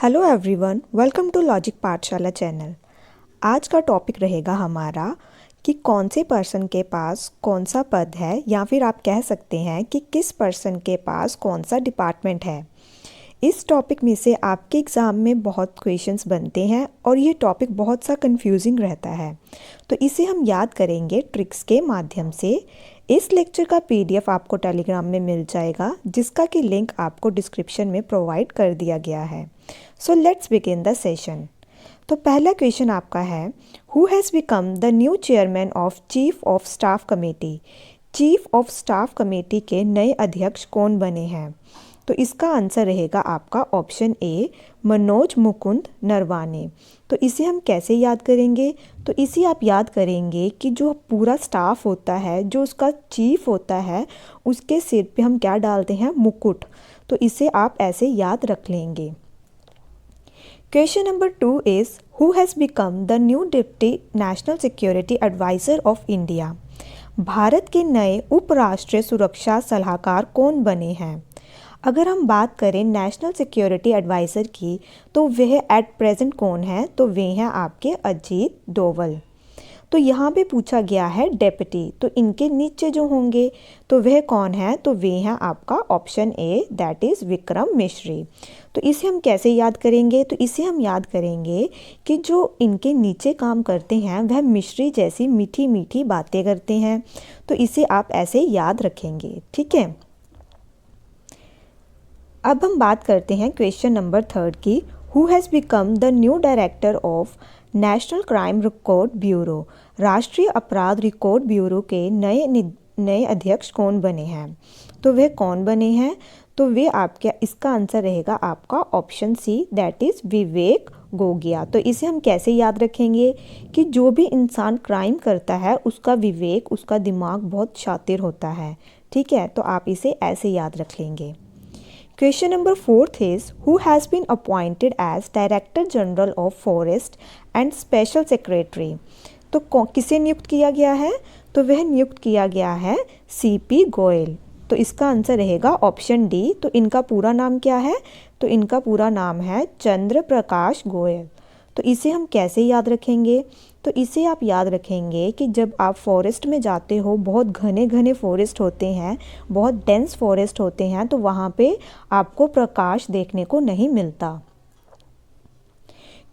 Hello everyone, welcome to logic Pathshala channel. आज का topic रहेगा हमारा कि कौन से पर्सन के पास कौन सा पद है, या फिर आप कह सकते हैं कि किस पर्सन के पास कौन सा डिपार्टमेंट है। इस टॉपिक में से आपके एग्ज़ाम में बहुत क्वेश्चंस बनते हैं और ये टॉपिक बहुत सा कंफ्यूजिंग रहता है, तो इसे हम याद करेंगे ट्रिक्स के माध्यम से। इस लेक्चर का पीडीएफ आपको टेलीग्राम में मिल जाएगा, जिसका कि लिंक आपको डिस्क्रिप्शन में प्रोवाइड कर दिया गया है। So let's begin the session. तो पहला क्वेश्चन आपका है, who has become the new chairman of chief of staff committee. Chief of staff committee के नए अध्यक्ष कौन बने हैं? तो इसका आंसर रहेगा आपका ऑप्शन ए, मनोज मुकुंद नरवाने। तो इसे हम कैसे याद करेंगे? तो इसे आप याद करेंगे कि जो पूरा स्टाफ होता है, जो उसका चीफ होता है, उसके सिर पे हम क्या डालते हैं? मुकुट। तो इसे आप ऐसे याद रख लेंगे। Question number 2 is, who has become the new Deputy National Security Advisor of India? Bharat के नए उपराष्ट्रीय सुरक्षा सलाहकार कौन बने हैं? अगर हम बात करें नेशनल सिक्योरिटी एडवाइज़र की, तो वह एट प्रेजेंट कौन है? तो वे हैं आपके अजीत डोवल। तो यहाँ पे पूछा गया है डेप्यूटी, तो इनके नीचे जो होंगे तो वह कौन है? तो वे हैं आपका option A, that is Vikram मिश्री। तो इसे हम कैसे याद करेंगे? तो इसे हम याद करेंगे कि जो इनके नीचे काम करते हैं वह मिश्री जैसी मीठी मीठी बातें करते हैं। तो इसे आप ऐसे याद रखेंगे, ठीक है। अब हम बात करते हैं क्वेश्चन नंबर 3 की, who has become the new director of national crime record bureau. राष्ट्रीय अपराध रिकॉर्ड ब्यूरो के नए अध्यक्ष कौन बने हैं? तो वे कौन बने हैं? तो वे आपके, इसका आंसर रहेगा आपका ऑप्शन सी, दैट इज़ विवेक गोगिया। तो इसे हम कैसे याद रखेंगे कि जो भी इंसान क्राइम करता है उसका विवेक, उसका दिमाग बहुत शातिर होता है, ठीक है। तो आप इसे ऐसे याद रख लेंगे। Question number 4 is, who has been appointed as Director General of Forest and Special Secretary? तो किसे नियुक्त किया गया है? तो वह नियुक्त किया गया है सीपी गोयल। तो इसका आंसर रहेगा ऑप्शन डी। तो इनका पूरा नाम क्या है? तो इनका पूरा नाम है चंद्र प्रकाश गोयल। तो इसे हम कैसे याद रखेंगे? तो इसे आप याद रखेंगे कि जब आप फॉरेस्ट में जाते हो, बहुत घने घने फॉरेस्ट होते हैं, बहुत डेंस फॉरेस्ट होते हैं, तो वहाँ पे आपको प्रकाश देखने को नहीं मिलता।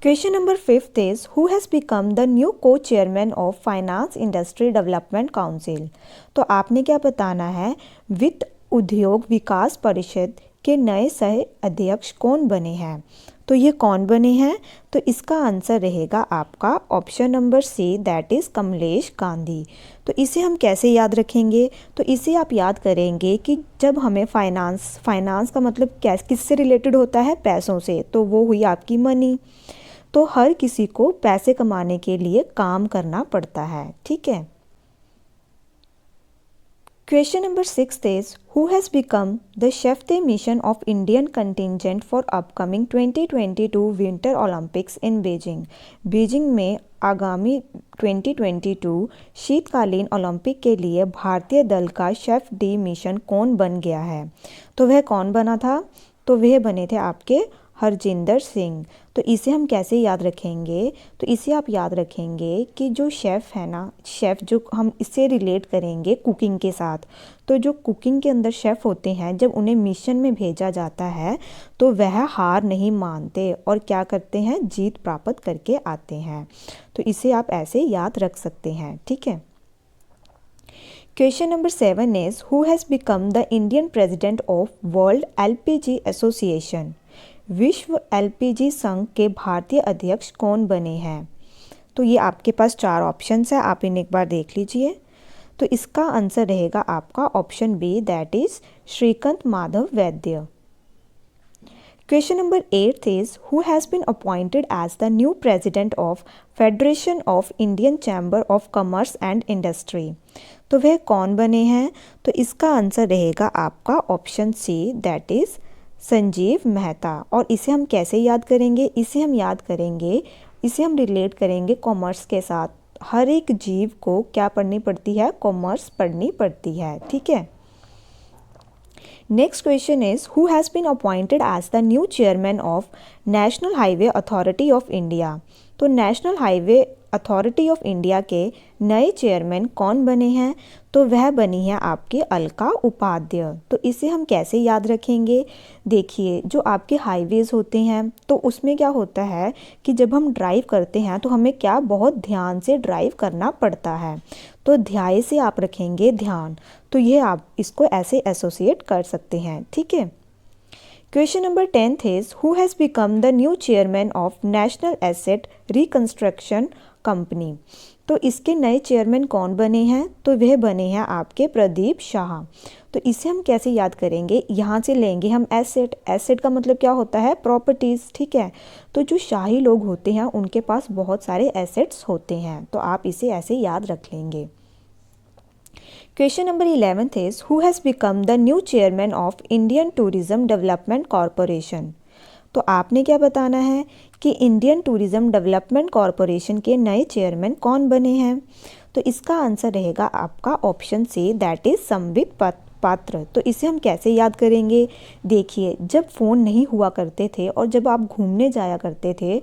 Question number 5 is, who has become the new co chairman of finance industry development council. तो आपने क्या बताना है? वित्त उद्योग विकास परिषद के नए सह अध्यक्ष कौन बने हैं? तो ये कौन बने हैं? तो इसका आंसर रहेगा आपका option number C, that is Kamlesh Gandhi. तो इसे हम कैसे याद रखेंगे? तो इसे आप याद करेंगे कि जब हमें फाइनेंस का मतलब किससे रिलेटेड होता है? पैसों से। तो वो हुई आपकी मनी। तो हर किसी को पैसे कमाने के लिए काम करना पड़ता है, ठीक है। Question number 6 is, who has become the chef de mission of Indian contingent for upcoming 2022 Winter Olympics in Beijing? Beijing में आगामी 2022 शीतकालीन ओलंपिक के लिए भारतीय दल का शेफ डी मिशन कौन बन गया है? तो वह कौन बना था? तो वह बने थे आपके हरजिंदर सिंह। तो इसे हम कैसे याद रखेंगे? तो इसे आप याद रखेंगे कि जो शेफ़ है ना, शेफ़ जो हम इससे रिलेट करेंगे कुकिंग के साथ। तो जो कुकिंग के अंदर शेफ़ होते हैं, जब उन्हें मिशन में भेजा जाता है तो वह हार नहीं मानते और क्या करते हैं? जीत प्राप्त करके आते हैं। तो इसे आप ऐसे याद रख सकते हैं, ठीक है। Question number 7 is, who has become the Indian president of world LPG association. विश्व एलपीजी संघ के भारतीय अध्यक्ष कौन बने हैं? तो ये आपके पास 4 ऑप्शंस है, आप इन्हें एक बार देख लीजिए। तो इसका आंसर रहेगा आपका option B, that is Shrikant Madhav Vaidya. Question number 8 is, who has been appointed as the new president of federation of Indian chamber of commerce and industry. तो वह कौन बने हैं? तो इसका आंसर रहेगा आपका option C, that is Sanjeev Mehta. और इसे हम कैसे याद करेंगे? इसे हम रिलेट करेंगे कॉमर्स के साथ। हर एक जीव को क्या पढ़नी पड़ती है? कॉमर्स पढ़नी पड़ती है, ठीक है। Next question is who has been appointed as the new chairman of national highway authority of India. तो national highway authority of India के नए चेयरमैन कौन बने हैं? तो वह बनी है आपकी अलका उपाध्याय। तो इसे हम कैसे याद रखेंगे? देखिए, जो आपके हाईवेज़ होते हैं तो उसमें क्या होता है कि जब हम ड्राइव करते हैं तो हमें क्या बहुत ध्यान से ड्राइव करना पड़ता है। तो ध्याय से आप रखेंगे ध्यान, तो ये आप इसको ऐसे एसोसिएट कर सकते हैं। ठीक है। Question number 10th is who has become the new chairman of national asset reconstruction company. तो इसके नए चेयरमैन कौन बने हैं? तो वह बने हैं आपके प्रदीप शाह। तो इसे हम कैसे याद करेंगे? यहाँ से लेंगे हम एसेट। एसेट का मतलब क्या होता है? प्रॉपर्टीज़। ठीक है। तो जो शाही लोग होते हैं उनके पास बहुत सारे एसेट्स होते हैं, तो आप इसे ऐसे याद रख लेंगे। Question number 11th is who has become the new chairman of Indian tourism development corporation. तो आपने क्या बताना है कि इंडियन टूरिज्म डेवलपमेंट कॉरपोरेशन के नए चेयरमैन कौन बने हैं? तो इसका आंसर रहेगा आपका option C, that is Sambit Patra. तो इसे हम कैसे याद करेंगे? देखिए, जब फ़ोन नहीं हुआ करते थे और जब आप घूमने जाया करते थे,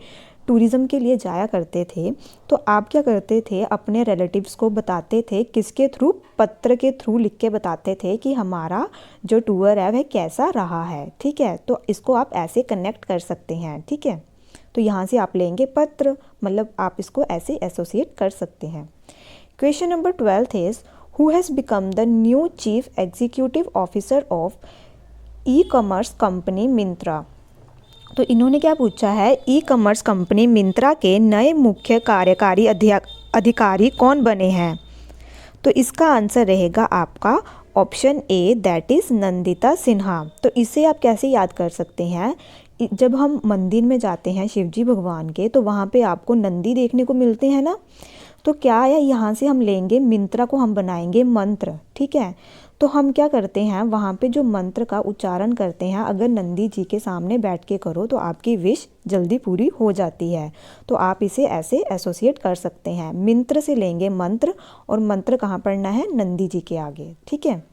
टूरिज़्म के लिए जाया करते थे, तो आप क्या करते थे? अपने रिलेटिव्स को बताते थे, किसके थ्रू? पत्र के थ्रू लिख के बताते थे कि हमारा जो टूर है वह कैसा रहा है। ठीक है। तो इसको आप ऐसे कनेक्ट कर सकते हैं। ठीक है। तो यहाँ से आप लेंगे पत्र, मतलब आप इसको ऐसे एसोसिएट कर सकते हैं। Question number 12th is who has become the new chief executive officer of e commerce company Myntra. तो इन्होंने क्या पूछा है? ई कॉमर्स कंपनी मिंत्रा के नए मुख्य कार्यकारी अधिकारी कौन बने हैं? तो इसका आंसर रहेगा आपका option A, that is Nandita Sinha. तो इसे आप कैसे याद कर सकते हैं? जब हम मंदिर में जाते हैं शिवजी भगवान के, तो वहाँ पे आपको नंदी देखने को मिलते हैं ना। तो क्या है, यहाँ से हम लेंगे मिंत्रा को हम बनाएंगे मंत्र। ठीक है। तो हम क्या करते हैं, वहाँ पे जो मंत्र का उच्चारण करते हैं, अगर नंदी जी के सामने बैठ के करो तो आपकी विश जल्दी पूरी हो जाती है। तो आप इसे ऐसे एसोसिएट कर सकते हैं। मिंत्र से लेंगे मंत्र, और मंत्र कहाँ पढ़ना है? नंदी जी के आगे। ठीक है।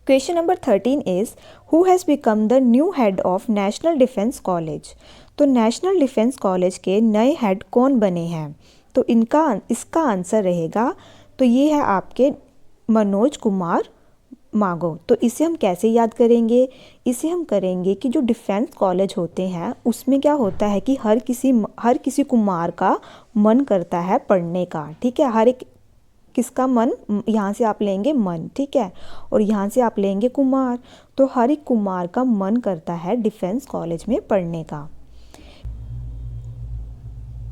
Question number 13 is who has become the new head of national defence college. तो नेशनल डिफेंस कॉलेज के नए हेड कौन बने हैं? तो इसका आंसर रहेगा, तो ये है आपके मनोज कुमार मागो। तो इसे हम कैसे याद करेंगे? इसे हम करेंगे कि जो डिफेंस कॉलेज होते हैं उसमें क्या होता है कि हर किसी कुमार का मन करता है पढ़ने का। ठीक है। हर एक किसका मन? यहाँ से आप लेंगे मन। ठीक है। और यहाँ से आप लेंगे कुमार। तो हर एक कुमार का मन करता है डिफेंस कॉलेज में पढ़ने का।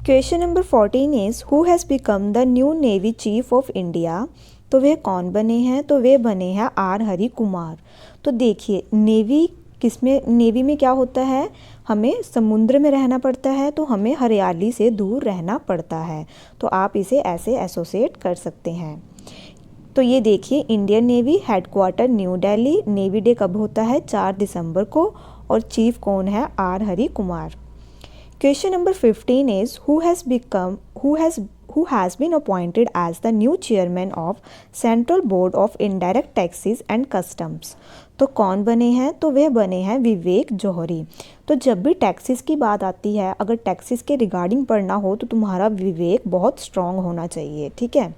Question number 14 is who has become the new navy chief of India. तो वे कौन बने हैं? तो वे बने हैं आर हरि कुमार। तो देखिए, नेवी में क्या होता है? हमें समुद्र में रहना पड़ता है, तो हमें हरियाली से दूर रहना पड़ता है। तो आप इसे ऐसे एसोसिएट कर सकते हैं। तो ये देखिए, Indian navy headquarter new Delhi. Navy day कब होता है? 4 दिसंबर को। और चीफ कौन है? R Hari Kumar. Question number 15 is who has been appointed as the new chairman of Central Board of Indirect Taxes and Customs। तो कौन बने हैं? तो वे बने हैं विवेक जौहरी। तो जब भी टैक्सेस की बात आती है, अगर टैक्सेस के रिगार्डिंग पढ़ना हो तो तुम्हारा विवेक बहुत स्ट्रांग होना चाहिए। ठीक है।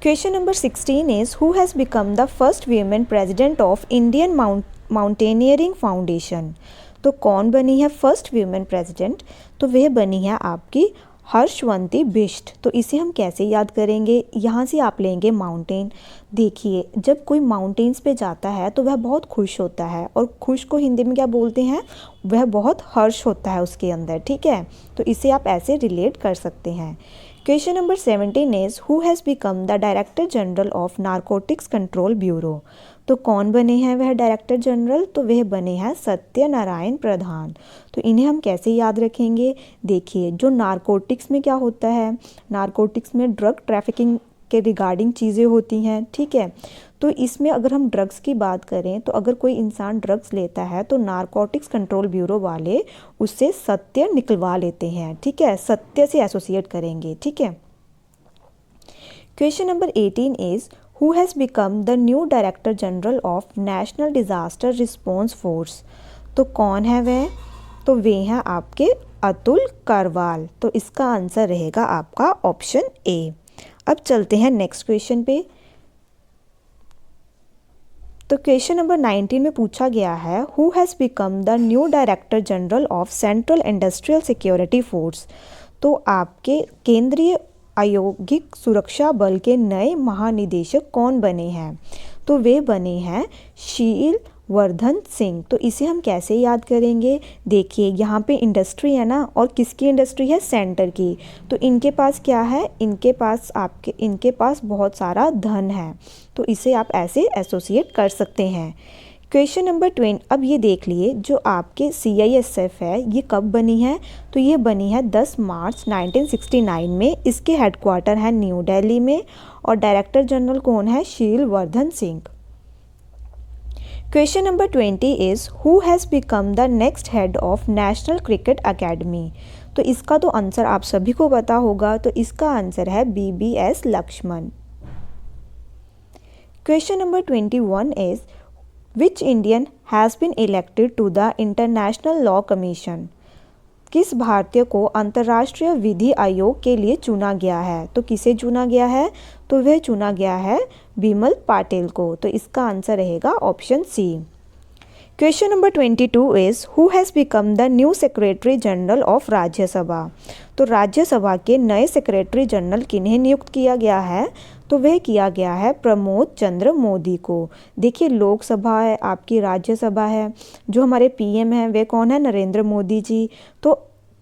Question number 16 is who has become the first women president of Indian mountaineering foundation. तो कौन बनी है फर्स्ट वीमेन प्रेसिडेंट? तो वह बनी है आपकी हर्षवंती बिष्ट। तो इसे हम कैसे याद करेंगे? यहाँ से आप लेंगे माउंटेन। देखिए, जब कोई माउंटेन्स पे जाता है तो वह बहुत खुश होता है, और खुश को हिंदी में क्या बोलते हैं? वह बहुत हर्ष होता है उसके अंदर। ठीक है। तो इसे आप ऐसे रिलेट कर सकते हैं। Question number 17 is who has become the director general of narcotics control bureau. तो कौन बने हैं वह डायरेक्टर जनरल? तो वह बने हैं सत्यनारायण प्रधान। तो इन्हें हम कैसे याद रखेंगे? देखिए, जो नारकोटिक्स में क्या होता है? नारकोटिक्स में ड्रग ट्रैफिकिंग के रिगार्डिंग चीज़ें होती हैं। ठीक है। तो इसमें अगर हम ड्रग्स की बात करें, तो अगर कोई इंसान ड्रग्स लेता है तो नारकोटिक्स कंट्रोल ब्यूरो वाले उससे सत्य निकलवा लेते हैं। ठीक है। सत्य से एसोसिएट करेंगे। ठीक है। Question number 18 is who has become the new director general of national disaster response force. तो कौन है वह? तो वे हैं आपके अतुल करवाल। तो इसका आंसर रहेगा आपका ऑप्शन ए। अब चलते हैं नेक्स्ट क्वेश्चन पे। तो क्वेश्चन नंबर 19 में पूछा गया है who has become the new director general of central industrial security force. तो आपके केंद्रीय औद्योगिक सुरक्षा बल के नए महानिदेशक कौन बने हैं? तो वे बने हैं शील वर्धन सिंह। तो इसे हम कैसे याद करेंगे? देखिए यहाँ पे इंडस्ट्री है ना, और किसकी इंडस्ट्री है? सेंटर की। तो इनके पास क्या है? इनके पास बहुत सारा धन है, तो इसे आप ऐसे एसोसिएट कर सकते हैं। Question number 20। अब ये देख लिए जो आपके CISF है ये कब बनी है? तो ये बनी है 10 मार्च 1969 में। इसके हेडक्वार्टर है न्यू दिल्ली में, और डायरेक्टर जनरल कौन है? शील Vardhan Singh. Question number 20 is who has become the next head of national cricket academy. तो इसका तो आंसर आप सभी को पता होगा, तो इसका आंसर है BBS Laxman. Question number 21 is which Indian has been elected to the international law commission. किस भारतीय को अंतर्राष्ट्रीय विधि आयोग के लिए चुना गया है? तो किसे चुना गया है? तो वह चुना गया है बिमल पाटिल को। तो इसका आंसर रहेगा option C. Question number 22 is who has become the new secretary general of Rajya Sabha. तो राज्यसभा के नए सेक्रेटरी जनरल किन्हें नियुक्त किया गया है? तो वह किया गया है प्रमोद चंद्र मोदी को। देखिए लोकसभा है आपकी, राज्यसभा है, जो हमारे PM हैं वे कौन है? नरेंद्र मोदी जी। तो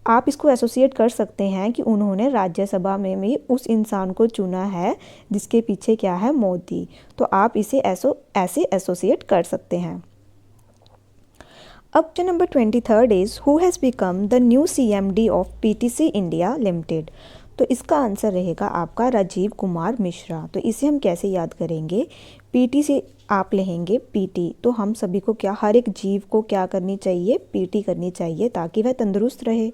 आप इसको एसोसिएट कर सकते हैं कि उन्होंने राज्यसभा में भी उस इंसान को चुना है जिसके पीछे क्या है? मोदी। तो आप इसे ऐसे एसोसिएट कर सकते हैं। अब question number 23 is who has become the new CMD of PTC India limited. तो इसका आंसर रहेगा आपका राजीव कुमार मिश्रा। तो इसे हम कैसे याद करेंगे? PT से आप लेंगे PT, तो हम सभी को क्या, हर एक जीव को क्या करनी चाहिए? PT करनी चाहिए ताकि वह तंदुरुस्त रहे।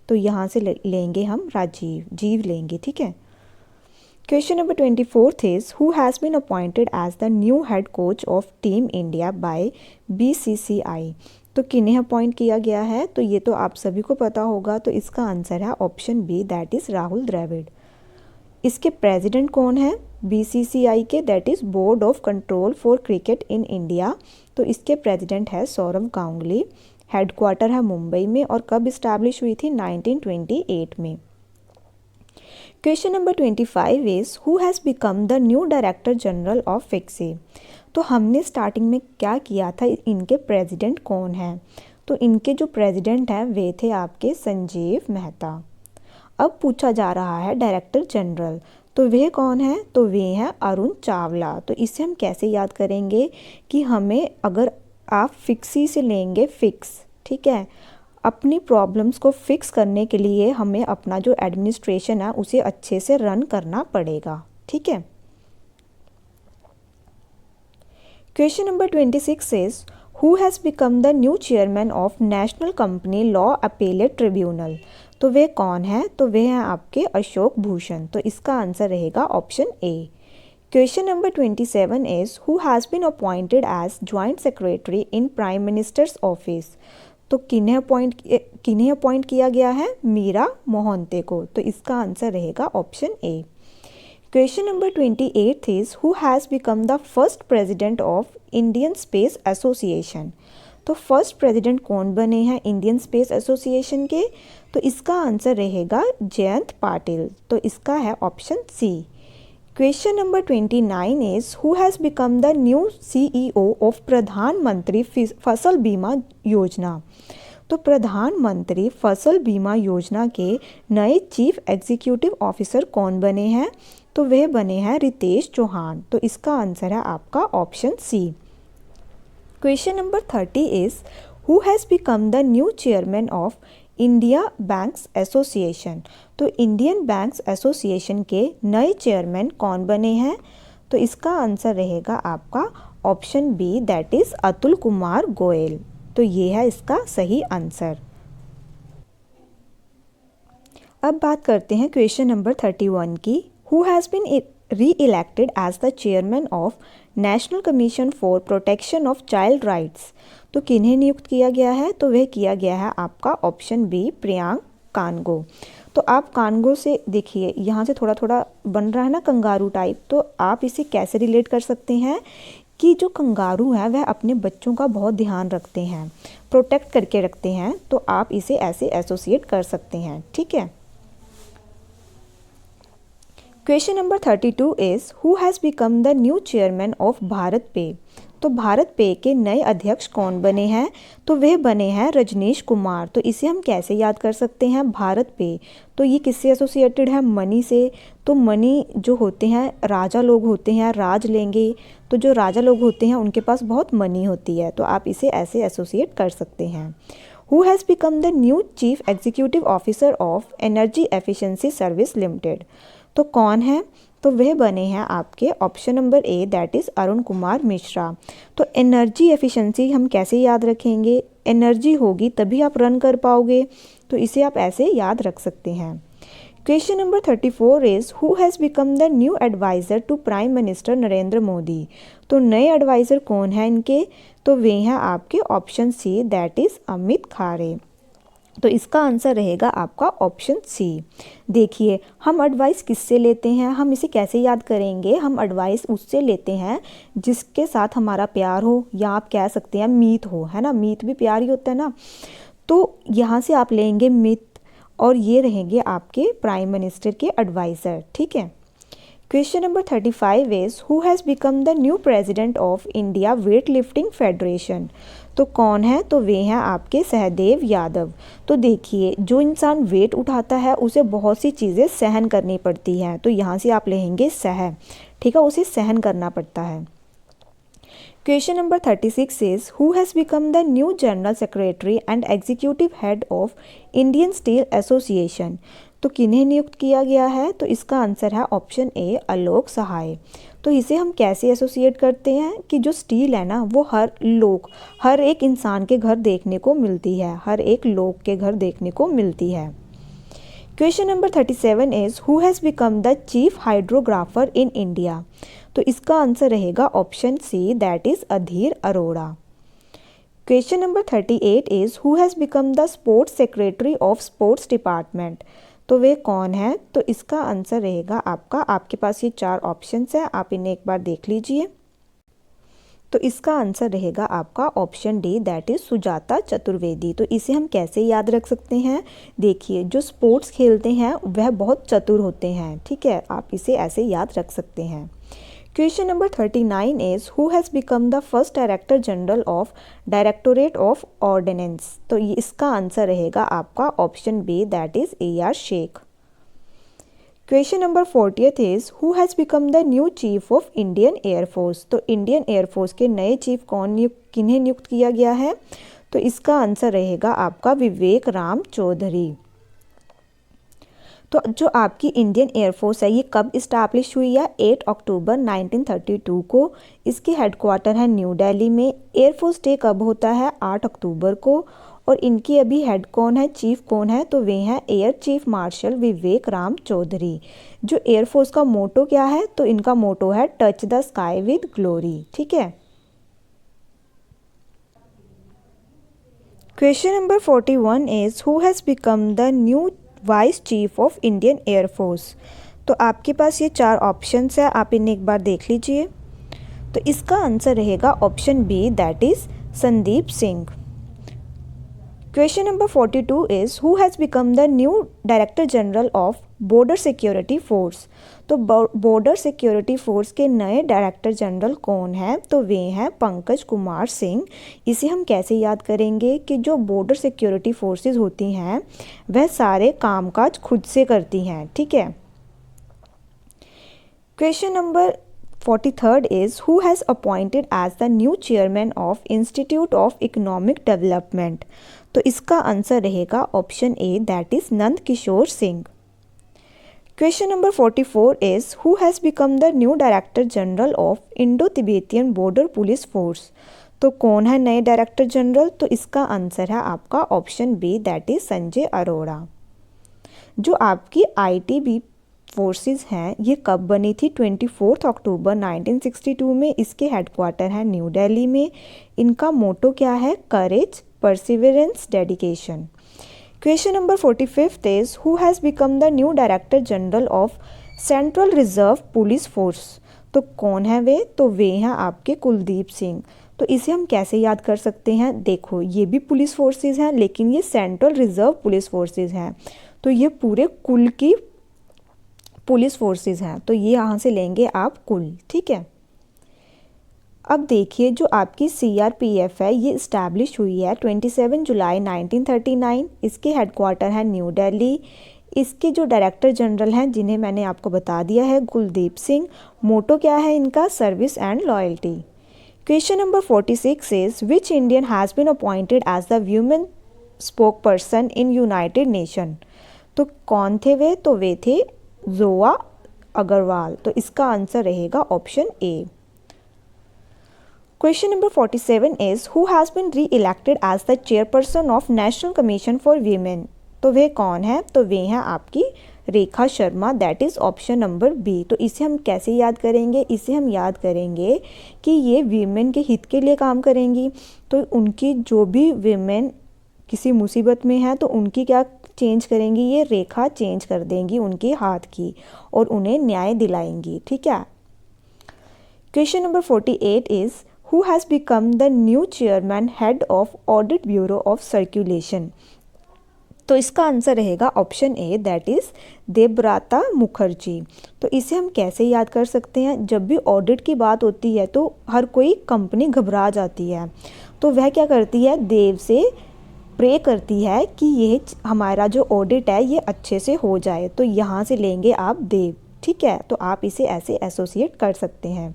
तो यहाँ से लेंगे हम राजीव, जीव लेंगे, ठीक है। Question number 24 is who has been appointed as the new head coach of team India by BCCI। तो किन्हें अपॉइंट किया गया है? तो ये तो आप सभी को पता होगा, तो इसका आंसर है option B, that is Rahul Dravid. इसके प्रेसिडेंट कौन है BCCI के? That is board of control for cricket in India. तो इसके प्रेसिडेंट है सौरव गांगुली। हेडक्वार्टर है मुंबई में, और कब इस्टेब्लिश हुई थी? 1928 में। Question number 25 is who has become the new director general of fixie. तो हमने स्टार्टिंग में क्या किया था? इनके प्रेसिडेंट कौन हैं? तो इनके जो प्रेसिडेंट हैं वे थे आपके संजीव मेहता। अब पूछा जा रहा है डायरेक्टर जनरल, तो वे कौन है? तो वे हैं अरुण चावला। तो इसे हम कैसे याद करेंगे कि हमें, अगर आप फिक्सी से लेंगे फिक्स, ठीक है, अपनी प्रॉब्लम्स को फिक्स करने के लिए हमें अपना जो एडमिनिस्ट्रेशन है उसे अच्छे से रन करना पड़ेगा, ठीक है। Question number 26 is who has become the new chairman of national company law appellate tribunal. तो वे कौन है? तो वे हैं आपके अशोक भूषण। तो इसका आंसर रहेगा option A. Question number 27 is who has been appointed as joint secretary in prime minister's office. तो किन्हें अपॉइंट किया गया है? मीरा मोहंती को। तो इसका आंसर रहेगा option A. Question number 28 is who has become the first president of Indian space association. तो फर्स्ट प्रेसिडेंट कौन बने हैं इंडियन स्पेस एसोसिएशन के? तो इसका आंसर रहेगा जयंत पाटिल। तो इसका है option C. Question number 29 is who has become the new CEO of Pradhan Mantri Fasal बीमा योजना। तो प्रधानमंत्री फसल बीमा योजना के नए चीफ एग्जीक्यूटिव ऑफिसर कौन बने हैं? तो वे बने हैं रितेश चौहान। तो इसका आंसर है आपका option C. Question number 30 is who has become the new chairman of India banks association. तो इंडियन बैंक्स एसोसिएशन के नए चेयरमैन कौन बने हैं? तो इसका आंसर रहेगा आपका option B, that is Atul Kumar Goyal. तो ये है इसका सही आंसर। अब बात करते हैं क्वेश्चन नंबर 31 की। Who has been re-elected as the chairman of National Commission for Protection of Child Rights। तो किन्हें नियुक्त किया गया है? तो वह किया गया है आपका ऑप्शन बी, प्रियांक कानगो। तो आप कानगो से देखिए यहाँ से थोड़ा थोड़ा बन रहा है ना कंगारू टाइप, तो आप इसे कैसे रिलेट कर सकते हैं कि जो कंगारू है वह अपने बच्चों का बहुत ध्यान रखते हैं, प्रोटेक्ट करके रखते हैं, तो आप इसे ऐसे एसोसिएट कर सकते हैं। ठीक है। Question number 32 is who has become the new chairman of Bharat पे। तो भारत पे के नए अध्यक्ष कौन बने हैं? तो वे बने हैं रजनीश कुमार। तो इसे हम कैसे याद कर सकते हैं? भारत पे, तो ये किससे एसोसिएटेड है? मनी से। तो मनी जो होते हैं राजा लोग होते हैं, राज लेंगे, तो जो राजा लोग होते हैं उनके पास बहुत मनी होती है, तो आप इसे ऐसे एसोसिएट कर सकते हैं। Who has become the new chief executive officer of energy efficiency service limited. तो कौन है? तो वह बने हैं आपके option number A, that is Arun Kumar Mishra. तो एनर्जी एफिशिएंसी हम कैसे याद रखेंगे? एनर्जी होगी तभी आप रन कर पाओगे, तो इसे आप ऐसे याद रख सकते हैं। Question number 34 is who has become the new adviser to prime minister Narendra Modi. तो नए एडवाइज़र कौन है इनके? तो वे हैं आपके option C, that is Amit Khare. तो इसका आंसर रहेगा आपका ऑप्शन सी। देखिए हम एडवाइस किससे लेते हैं, हम इसे कैसे याद करेंगे? हम एडवाइस उससे लेते हैं जिसके साथ हमारा प्यार हो, या आप कह सकते हैं मीत हो, है ना, मीत भी प्यार ही होता है ना। तो यहाँ से आप लेंगे मीत, और ये रहेंगे आपके प्राइम मिनिस्टर के एडवाइज़र। ठीक है। Question number 35 is who has become the new president of India weight lifting federation. तो कौन है? तो वे हैं आपके सहदेव यादव। तो देखिए जो इंसान वेट उठाता है उसे बहुत सी चीज़ें सहन करनी पड़ती हैं, तो यहाँ से आप लेंगे सह। ठीक है, उसे सहन करना पड़ता है। Question number 36 is who has become the new general secretary and executive head of Indian steel association. तो किन्हें नियुक्त किया गया है? तो इसका आंसर है ऑप्शन ए, आलोक सहाय। तो इसे हम कैसे एसोसिएट करते हैं कि जो स्टील है ना वो हर एक इंसान के घर देखने को मिलती है, हर एक लोग के घर देखने को मिलती है। Question number 37 is who has become the chief hydrographer in India. तो इसका आंसर रहेगा option C, that is Adhir Arora. Question number 38 is who has become the sports secretary of sports department. तो वे कौन है? तो इसका आंसर रहेगा आपके पास ये 4 ऑप्शंस हैं, आप इन्हें एक बार देख लीजिए। तो इसका आंसर रहेगा आपका option D, that is Sujata Chaturvedi. तो इसे हम कैसे याद रख सकते हैं? देखिए जो स्पोर्ट्स खेलते हैं वह बहुत चतुर होते हैं। ठीक है, आप इसे ऐसे याद रख सकते हैं। Question number 39 is who has become the first director general of directorate of ordnance. तो ये इसका आंसर रहेगा आपका option B, that is AR Sheikh. Question number 40 is who has become the new chief of Indian air force. तो Indian air force के नए chief किन्हें नियुक्त किया गया है? तो इसका आंसर रहेगा आपका विवेक राम चौधरी। तो जो आपकी इंडियन एयरफोर्स है ये कब इस्टेब्लिश हुई है? 8 अक्टूबर 1932 को। इसके हेडक्वार्टर है न्यू दिल्ली में। एयरफोर्स डे कब होता है? 8 अक्टूबर को। और इनकी अभी हेड कौन है, चीफ कौन है? तो वे हैं एयर चीफ मार्शल विवेक राम चौधरी। जो एयरफोर्स का मोटो क्या है? तो इनका मोटो है touch the sky with glory. ठीक है। Question number 41 is who has become the new vice chief of Indian air force. तो आपके पास ये 4 ऑप्शंस है, आप इन्हें एक बार देख लीजिए। तो इसका आंसर रहेगा option B, that is Sandeep Singh. Question number 42 is who has become the new director general of border security force. तो बॉर्डर सिक्योरिटी फोर्स के नए डायरेक्टर जनरल कौन हैं? तो वे हैं पंकज कुमार सिंह। इसे हम कैसे याद करेंगे कि जो बॉर्डर सिक्योरिटी फोर्सेस होती हैं वह सारे कामकाज खुद से करती हैं। ठीक है। Question number 43 is who has appointed as the new chairman of institute of economic development. तो इसका आंसर रहेगा option A, that is Nand Kishore Singh. Question number 44 is who has become the new director general of Indo Tibetan border police force. तो कौन है नए director general? तो इसका answer है आपका option B, that is Sanjay Arora. जो आपकी ITBP फोर्सेस हैं ये कब बनी थी? 24 अक्टूबर 1962 में। इसके हेडक्वार्टर हैं न्यू दिल्ली में। इनका मोटो क्या है? Courage, perseverance, dedication. Question number 45 is who has become the new director general of central reserve police force? तो कौन है वे? तो वे हैं आपके कुलदीप सिंह। तो इसे हम कैसे याद कर सकते हैं? देखो, ये भी पुलिस फोर्सेस हैं लेकिन ये सेंट्रल रिजर्व पुलिस फोर्सेस हैं, तो ये पूरे कुल की पुलिस फोर्सेस हैं, तो ये यहाँ से लेंगे आप कुल। ठीक है। अब देखिए, जो आपकी CRPF है ये इस्टेब्लिश हुई है 27 जुलाई 1939। इसके हेडक्वार्टर है न्यू दिल्ली। इसके जो डायरेक्टर जनरल हैं जिन्हें मैंने आपको बता दिया है, कुलदीप सिंह। मोटो क्या है इनका? Service and loyalty. Question number 46 is which Indian has been appointed as the women spoke person in united nation? तो कौन थे वे? तो वे थे जोआ अग्रवाल। तो इसका आंसर रहेगा option A. Question number 47 is who has been री elected as the chairperson of national commission for women? तो वे कौन है? तो वे हैं आपकी Rekha Sharma, that is option number B. तो इसे हम कैसे याद करेंगे? इसे हम याद करेंगे कि ये वीमेन के हित के लिए काम करेंगी। तो उनकी जो भी वीमेन किसी मुसीबत में है तो उनकी क्या चेंज करेंगी? ये रेखा चेंज कर देंगी उनके हाथ की और उन्हें न्याय दिलाएंगी। ठीक है। Question number 48 is who has become the new chairman head of audit bureau of circulation? तो इसका आंसर रहेगा option A, that is Debabrata Mukherjee. तो इसे हम कैसे याद कर सकते हैं? जब भी ऑडिट की बात होती है तो हर कोई कंपनी घबरा जाती है, तो वह क्या करती है? देव से प्रे करती है कि ये हमारा जो ऑडिट है ये अच्छे से हो जाए। तो यहाँ से लेंगे आप देव। ठीक है, तो आप इसे ऐसे एसोसिएट कर सकते हैं।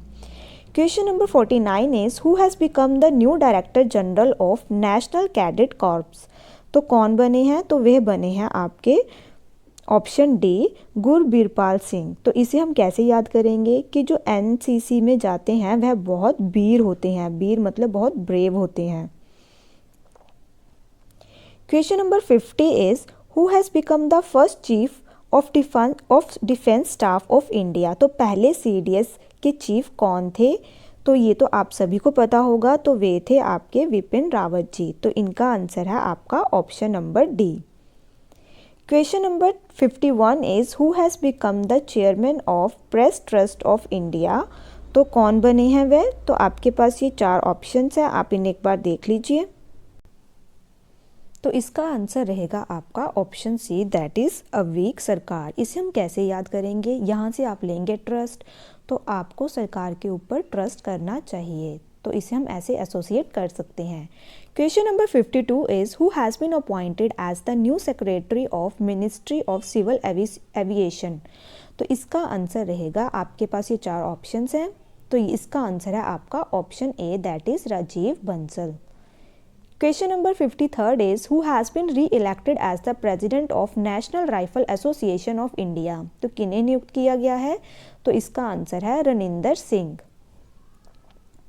Question number 49 is who has become the new director general of national cadet corps? तो कौन बने हैं? तो वह बने हैं आपके ऑप्शन डी, गुरबीरपाल सिंह। तो इसे हम कैसे याद करेंगे कि जो NCC में जाते हैं वह बहुत वीर होते हैं। वीर मतलब बहुत ब्रेव होते हैं। Question number 50 is who has become the first chief of defence staff of India? तो पहले CDS के चीफ कौन थे? तो ये तो आप सभी को पता होगा, तो वे थे आपके विपिन रावत जी। तो इनका आंसर है आपका option number D. Question number 51 is who has become the chairman of press trust of India? तो कौन बने हैं वे? तो आपके पास ये 4 ऑप्शंस हैं, आप इन्हें एक बार देख लीजिए। तो इसका आंसर रहेगा आपका ऑप्शन सी, दैट इज़ अवीक सरकार। इसे हम कैसे याद करेंगे? यहाँ से आप लेंगे ट्रस्ट, तो आपको सरकार के ऊपर ट्रस्ट करना चाहिए, तो इसे हम ऐसे एसोसिएट कर सकते हैं। Question number 52 is who has been appointed as the new secretary of ministry of civil aviation? तो इसका आंसर रहेगा, आपके पास ये 4 ऑप्शंस हैं, तो इसका आंसर है आपका option A, that is Rajiv Bansal. Question number 53 is who has been री elected as the president of national rifle association of India? तो किन्हें नियुक्त किया गया है? तो इसका आंसर है Raninder Singh.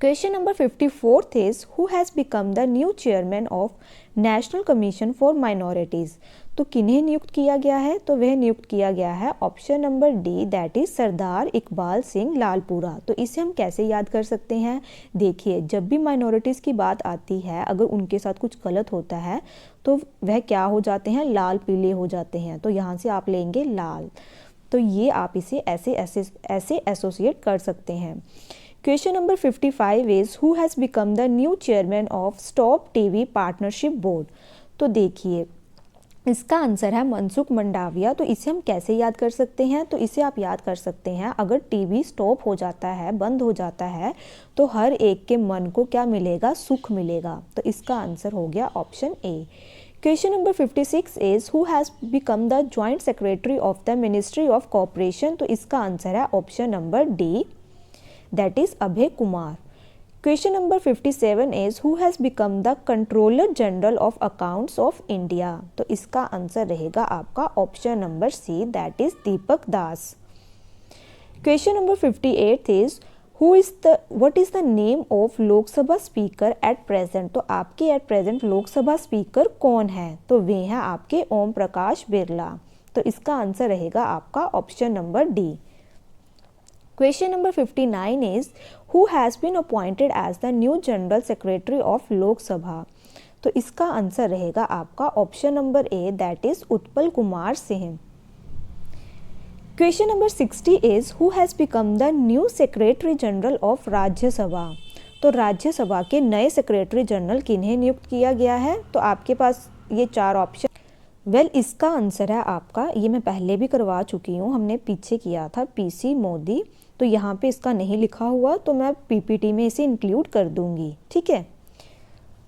Question number 54 is who has become the new chairman of national commission for minorities? तो किन्हें नियुक्त किया गया है? तो वह नियुक्त किया गया है option number D, that is Sardar Iqbal Singh Lalpura. तो इसे हम कैसे याद कर सकते हैं? देखिए, जब भी माइनॉरिटीज़ की बात आती है, अगर उनके साथ कुछ गलत होता है तो वह क्या हो जाते हैं? लाल पीले हो जाते हैं। तो यहाँ से आप लेंगे लाल। तो ये आप इसे ऐसे एसोसिएट कर सकते हैं। Question number 55 is who has become the new chairman of stop TV partnership board? तो देखिए, इसका आंसर है मनसुख मंडाविया। तो इसे हम कैसे याद कर सकते हैं? तो इसे आप याद कर सकते हैं, अगर टीवी स्टॉप हो जाता है, बंद हो जाता है, तो हर एक के मन को क्या मिलेगा? सुख मिलेगा। तो इसका आंसर हो गया option A. Question number 56 is who has become the joint secretary of the ministry of corporation? तो इसका आंसर है option number D, that is Abhay Kumar. Question number 57 is who has become the controller general of accounts of India? तो इसका answer रहेगा आपका option number C, that is Deepak Das. Question number 58 is what is the name of Lok Sabha speaker eight present? तो आपके at present Lok Sabha speaker कौन है? तो वे हैं आपके ओम प्रकाश बिरला। तो इसका आंसर रहेगा आपका option number D. Question number 59 is who has been appointed as the new general secretary of Lok Sabha. तो इसका आंसर रहेगा आपका option number A, that is Utpal Kumar Singh. Question number 60 is who has become the new secretary general of Rajya Sabha. तो राज्यसभा के नए secretary general किन्हें नियुक्त किया गया है। तो आपके पास ये 4 ऑप्शन। इसका आंसर है आपका, ये मैं पहले भी करवा चुकी हूँ, हमने पीछे किया था, पीसी मोदी। तो यहाँ पे इसका नहीं लिखा हुआ, तो मैं पीपीटी में इसे इंक्लूड कर दूंगी, ठीक है।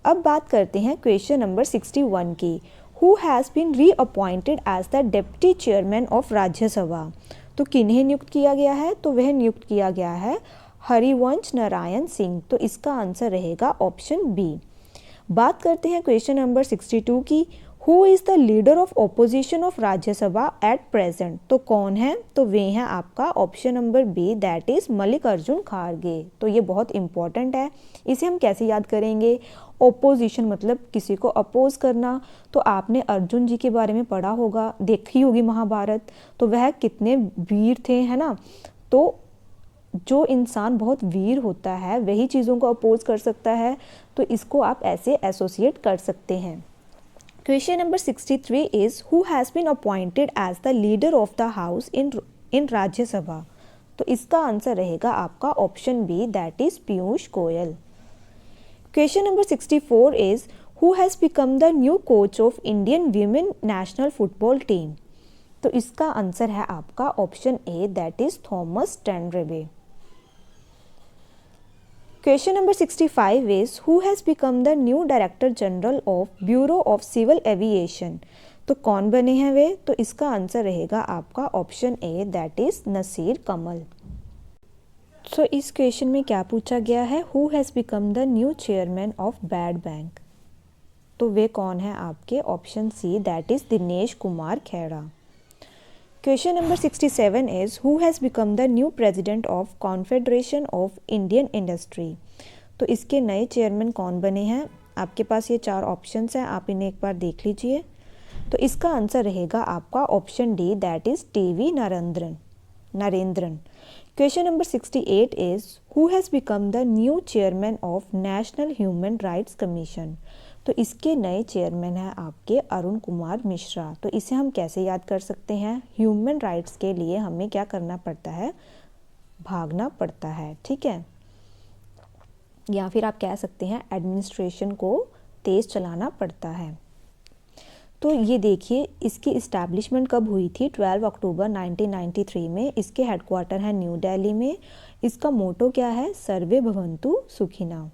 अब बात करते हैं क्वेश्चन नंबर 61 की। Who has been reappointed as the deputy chairman of Rajya Sabha. तो किन्हें नियुक्त किया गया है। तो वह नियुक्त किया गया है हरिवंश नारायण सिंह। तो इसका आंसर रहेगा ऑप्शन बी। बात करते हैं क्वेश्चन नंबर 62 की। Who is the leader of opposition of Rajya Sabha at present. तो कौन है। तो वे हैं आपका option number B, that is Mallikarjun खड़गे। तो ये बहुत इंपॉर्टेंट है। इसे हम कैसे याद करेंगे। ओपोजिशन मतलब किसी को अपोज करना। तो आपने अर्जुन जी के बारे में पढ़ा होगा, देखी होगी महाभारत। तो वह कितने वीर थे, है ना। तो जो इंसान बहुत वीर होता है वही चीज़ों को अपोज कर सकता है। तो इसको आप ऐसे एसोसिएट कर सकते हैं। Question number 63 is who has been appointed as the leader of the house in Rajya Sabha. तो इसका आंसर रहेगा आपका option B, that is Piyush Goyal. Question number 64 is who has become the new coach of Indian women national football team. तो इसका answer है आपका option A, that is Thomas Dennerby. Question number 65 is who has become the new director general of bureau of civil aviation. तो कौन बने हैं वे। तो इसका आंसर रहेगा आपका option A, that is Naseer Kamal. So इस क्वेश्चन में क्या पूछा गया है। Who has become the new chairman of bad bank. तो वे कौन है आपके option C, that is Dinesh Kumar Khera. Question number 67 is who has become the new president of confederation of Indian industry. तो इसके नए चेयरमैन कौन बने हैं। आपके पास ये 4 ऑप्शंस हैं, आप इन्हें एक बार देख लीजिए। तो इसका आंसर रहेगा आपका option D, that is TV Narendran. Question number 68 is who has become the new chairman of national human rights commission. तो इसके नए चेयरमैन हैं आपके अरुण कुमार मिश्रा। तो इसे हम कैसे याद कर सकते हैं। ह्यूमन राइट्स के लिए हमें क्या करना पड़ता है, भागना पड़ता है, ठीक है। या फिर आप कह सकते हैं एडमिनिस्ट्रेशन को तेज चलाना पड़ता है। तो ये देखिए, इसकी इस्टेब्लिशमेंट कब हुई थी। 12 अक्टूबर 1993 में। इसके हेडक्वार्टर है न्यू दिल्ली में। इसका मोटो क्या है, सर्वे भवन्तु सुखिनः।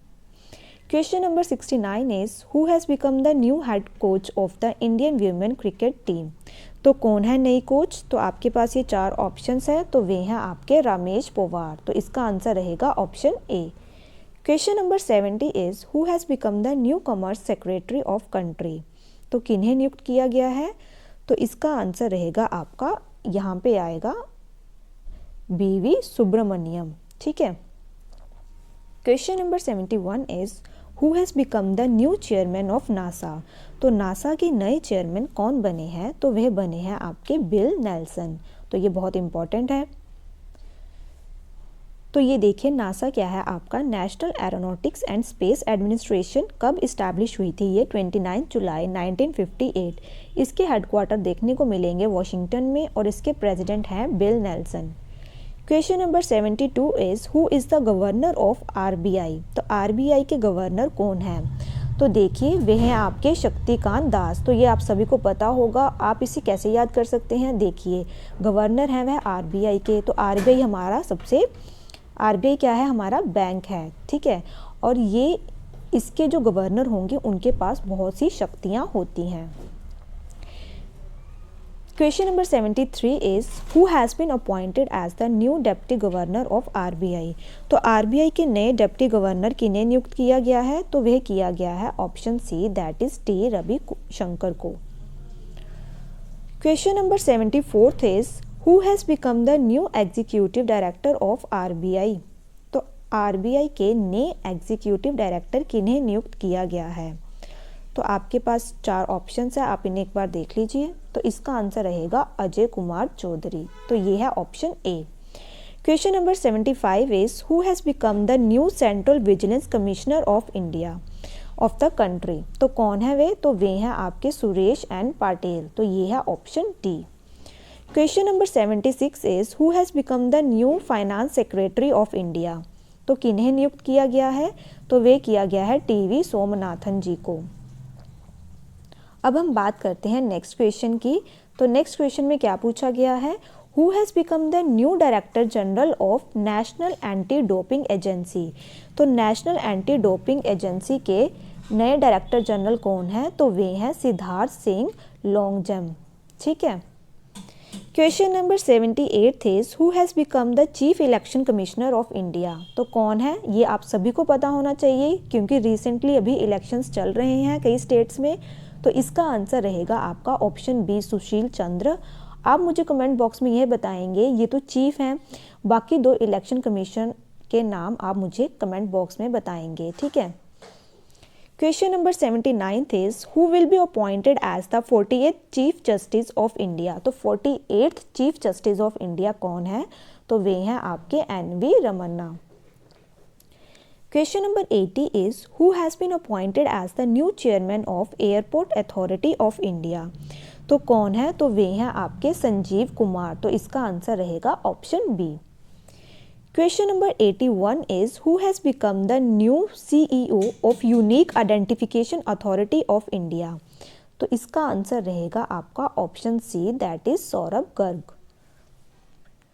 Question number 69 is who has become the new head coach of the Indian women cricket team. तो कौन है नई कोच। तो आपके पास ये 4 ऑप्शंस हैं। तो वे हैं आपके रमेश पोवार। तो इसका आंसर रहेगा option A. Question number 70 is who has become the new commerce secretary of country. तो किन्हें नियुक्त किया गया है। तो इसका आंसर रहेगा आपका, यहाँ पे आएगा बीवी सुब्रमण्यम, ठीक है। Question number 71 is who has become the new chairman of NASA. तो नासा के नए चेयरमैन कौन बने हैं। तो वह बने हैं आपके बिल नेल्सन। तो ये बहुत इंपॉर्टेंट है। तो ये देखिए, नासा क्या है आपका, national aeronautics and space administration. कब इस्टेब्लिश हुई थी ये, 29 जुलाई 1958। इसके हेडक्वार्टर देखने को मिलेंगे वॉशिंगटन में और इसके प्रेसिडेंट हैं bill Nelson. Question number 72 is who is the governor of RBI. तो आरबीआई के गवर्नर कौन हैं। तो देखिए, वे हैं आपके शक्तिकांत दास। तो ये आप सभी को पता होगा। आप इसे कैसे याद कर सकते हैं। देखिए, गवर्नर हैं वह आरबीआई के। तो आरबीआई हमारा आरबीआई क्या है, हमारा बैंक है, ठीक है। और ये इसके जो गवर्नर होंगे उनके पास बहुत सी शक्तियाँ होती हैं। Question number 73 is who has been appointed as the new deputy governor of RBI. तो आरबीआई के नए डिप्टी गवर्नर किन्हें नियुक्त किया गया है। तो वह किया गया है option C, that is T Ravishankar को। Question number 74 is who has become the new executive director of RBI. तो आरबीआई के नए एग्जीक्यूटिव डायरेक्टर किन्हें नियुक्त किया गया है। तो आपके पास 4 ऑप्शंस है, आप इन्हें एक बार देख लीजिए। तो इसका आंसर रहेगा अजय कुमार चौधरी, तो ये है option A. Question number 75 is who has become the new central vigilance commissioner of India of the country. तो कौन है वे? तो वे हैं आपके सुरेश एन पाटिल, तो ये है option D. Question number 76 is who has become the new finance secretary of India. तो किन्हें नियुक्त किया गया है? तो वे किया गया है टीवी सोमनाथन जी को। अब हम बात करते हैं नेक्स्ट क्वेश्चन की। तो नेक्स्ट क्वेश्चन में क्या पूछा गया है? Who has become the new director general of national anti doping agency. तो नेशनल एंटी डोपिंग एजेंसी के नए डायरेक्टर जनरल कौन है? तो वे हैं सिद्धार्थ सिंह लॉन्गजम। ठीक है। Question number 78 is who has become the chief election commissioner of India. तो कौन है? ये आप सभी को पता होना चाहिए क्योंकि रिसेंटली अभी इलेक्शंस चल रहे हैं कई स्टेट्स में। तो इसका आंसर रहेगा आपका ऑप्शन बी सुशील चंद्र। आप मुझे कमेंट बॉक्स में यह बताएंगे, ये तो चीफ हैं, बाकी 2 इलेक्शन कमीशन के नाम आप मुझे कमेंट बॉक्स में बताएंगे। ठीक है। Question number 79 is who will be appointed as the 48th chief justice of India. तो 48th chief justice of India कौन है? तो वे हैं आपके NV Ramana. Question number 80 is who has been appointed as the new chairman of airport authority of India. तो कौन है? तो वे हैं आपके संजीव कुमार, तो इसका आंसर रहेगा option B. Question number 81 is who has become the new CEO of unique identification authority of India. तो इसका आंसर रहेगा आपका option C, that is Saurabh Garg.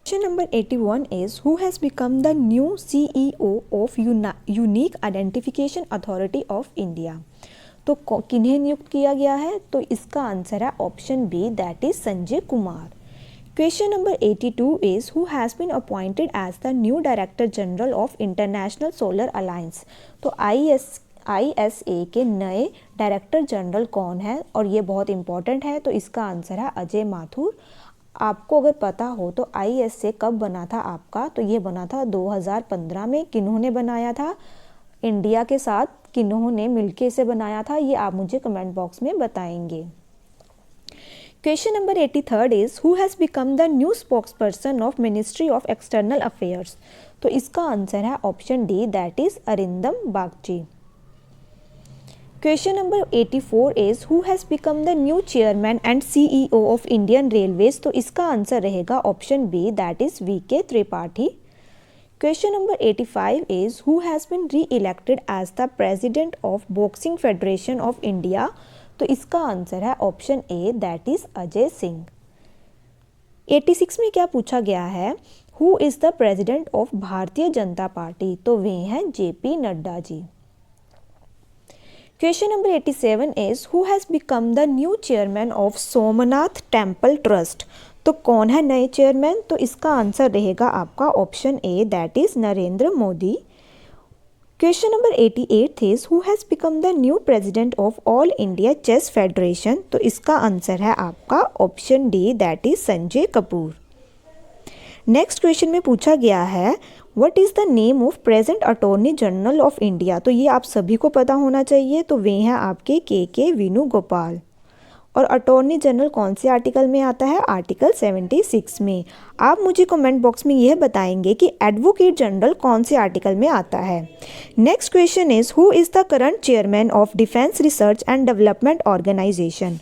Question number 81 is who has become the new CEO of unique identification authority of India. तो किन्हें नियुक्त किया गया है? तो इसका आंसर है option B, that is Sanjay Kumar. Question number 82 is who has been appointed as the new director general of international solar alliance. तो ISA के नए डायरेक्टर जनरल कौन है? और ये बहुत इंपॉर्टेंट है, तो इसका आंसर है अजय माथुर। आपको अगर पता हो तो ISA कब बना था आपका? तो ये बना था 2015 में। किन्होंने बनाया था? इंडिया के साथ किन्होंने मिलके इसे बनाया था, ये आप मुझे कमेंट बॉक्स में बताएंगे। Question number 83 is who has become the new spokesperson of ministry of external affairs. तो इसका आंसर है option D, that is Arindam Bagchi. Question number 84 is who has become the new chairman and CEO of Indian railways. तो इसका answer रहेगा option B, that is VK Tripathi. Question number 85 is who has been reelected as the president of boxing federation of India. तो इसका answer है option A, that is Ajay Singh. 86 में क्या पूछा गया है? Who is the president of Bharatiya Janata party. तो वे हैं JP Nadda ji. Question number 87 is who has become the new chairman of Somnath temple trust. तो कौन है नए चेयरमैन? तो इसका आंसर रहेगा आपका option A, that is Narendra Modi. Question number 88 is who has become the new president of all India chess federation. तो इसका आंसर है आपका option D, that is Sanjay Kapoor. Next question में पूछा गया है what is the name of present attorney general of India. तो ये आप सभी को पता होना चाहिए, तो वे हैं आपके KK वेणुगोपाल। और अटॉर्नी जनरल कौन से आर्टिकल में आता है? आर्टिकल 76 में। आप मुझे कमेंट बॉक्स में यह बताएंगे कि एडवोकेट जनरल कौन से आर्टिकल में आता है। Next question is who is the current chairman of defence research and development organisation.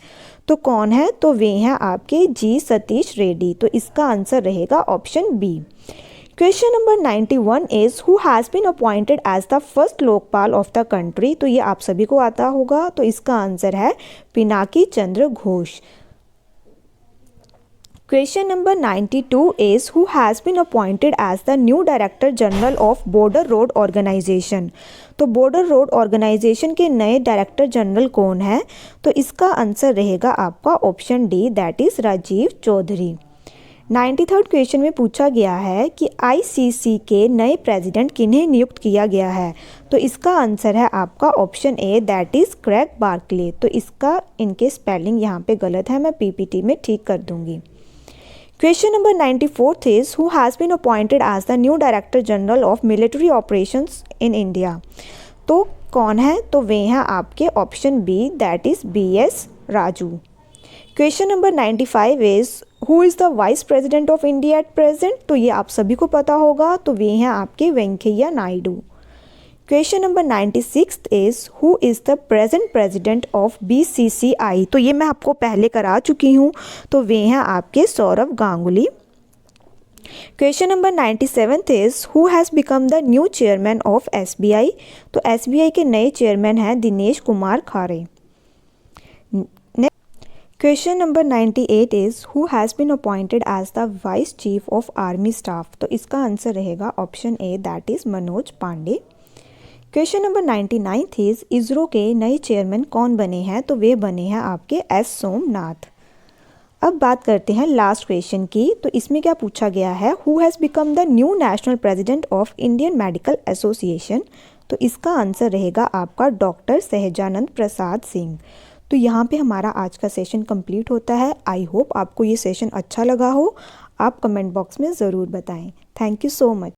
तो कौन है? तो वे हैं आपके G सतीश रेड्डी। तो इसका आंसर रहेगा option B. Question number 91 is who has been appointed as the first Lokpal of the country. तो ये आप सभी को आता होगा, तो इसका आंसर है Pinaki Chandra Ghose. Question number 92 is who has been appointed as the new director general of border road organisation. तो बॉर्डर रोड ऑर्गेनाइजेशन के नए डायरेक्टर जनरल कौन है? तो इसका आंसर रहेगा आपका option D, that is Rajiv Chaudhary. 93rd question में पूछा गया है कि ICC के नए प्रेसिडेंट किन्हें नियुक्त किया गया है। तो इसका आंसर है आपका option A, that is Craig Barclay. तो इसका इनके स्पेलिंग यहाँ पे गलत है, मैं PPT में ठीक कर दूंगी। Question number 94 is who has been appointed as the new director general of military operations in India. तो कौन है? तो वे हैं आपके option B, that is BS Raju. Question number 95 is who is the vice president of India at present? तो ये आप सभी को पता होगा, तो वे हैं आपके Venkaiah Naidu. Question number 96 is who is the present president of BCCI? तो ये मैं आपको पहले करा चुकी हूँ, तो वे हैं आपके Saurav Ganguly. Question number 97 is who has become the new chairman of SBI? तो SBI के नए चेयरमैन हैं Dinesh Kumar Khare. Question number 98 is who has been appointed as the vice chief of army staff? तो इसका आंसर रहेगा option A, that is Manoj Pandey. Question number 99 is ISRO के नए chairman कौन बने हैं? तो वे बने हैं आपके S सोमनाथ। अब बात करते हैं लास्ट क्वेश्चन की। तो इसमें क्या पूछा गया है? Who has become the new national president of Indian medical association? तो इसका आंसर रहेगा आपका डॉक्टर सहजानंद प्रसाद सिंह। तो यहाँ पे हमारा आज का सेशन कंप्लीट होता है। आई होप आपको ये सेशन अच्छा लगा हो। आप कमेंट बॉक्स में ज़रूर बताएं। Thank you so much.